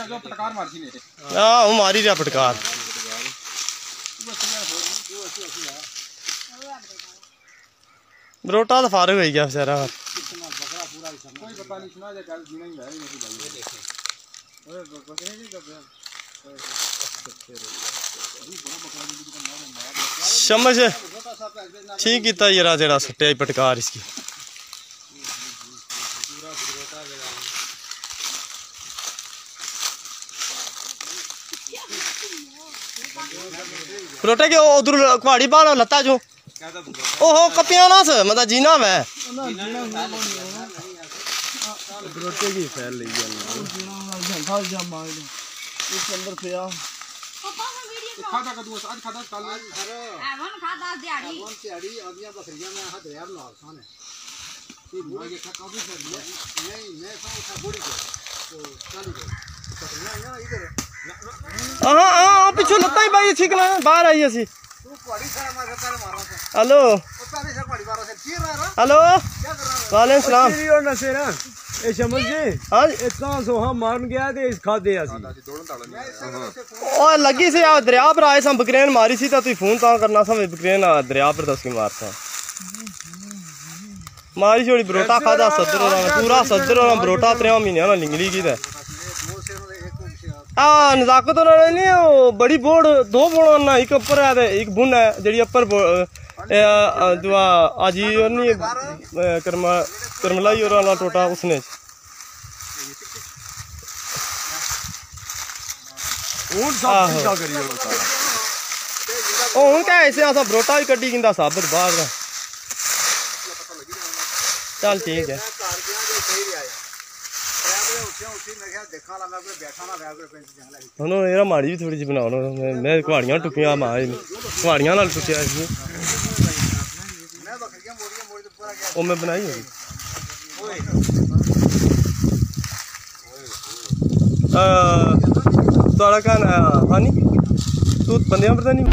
वो मारी रहा पटकार बरोटा तो फारग हो गया बेचारा। समझ ठीक किया यार जेड़ा सट्टिया पटकार इसकी। बरोटा के उधर कुहाड़ी बाल लत्ता जो ओहो कपिया ना स मतलब जीना मैं बरोटे की फैल ली गया अंदर पिया खाता का दूस आज खाता कल एवन खाता दिहाड़ी एवन दिहाड़ी अदियां बकरियां में हाथ यार लाल खाने ये बुढ़ा के खा काफी कर दिया नहीं मैं उठा बुढ़ी को तो चालू कर बकरियां ना इधर हां पीछे लत्ता ही भाई ठीक ना बाहर आई ऐसी तू पहाड़ी सारा मार कर मारा था। हेलो पहाड़ी से पहाड़ी मारा से फिर रहा हेलो क्या कर रहा है वालेकुम सलाम तेरी और नसेरा ए शमस जी आज इतना सोहा मारन गया ते इस खादे आसी ओ लगी से आ दरिया पर आए सा बकरेन मारी सी तो तू फोन ता करना सा बकरेन दरिया पर दस की मारता मारी छोड़ी बरोटा खादा सदर पूरा सदर बरोटा 3 महीने ना लिंगली की ते हाँ नजाकत नहीं वो बड़ी बोर्ड 2 बोर्ड ना एक ऊपर है एक बुन है जी अपर दुआ आजी नहीं करमलाई और टोटा उसने क्या ऐसे असा बरोटा भी कड्डी गिंदा साबित बाहर चल ठीक है माड़ी भी थोड़ी जी बनाओ मैं कुहाड़ियां टुकियां मार कुहाड़ियां नाल टुकिया वो मैं बनाई होगी थोड़ा क्या हाँ नहीं तू बंदे पर नहीं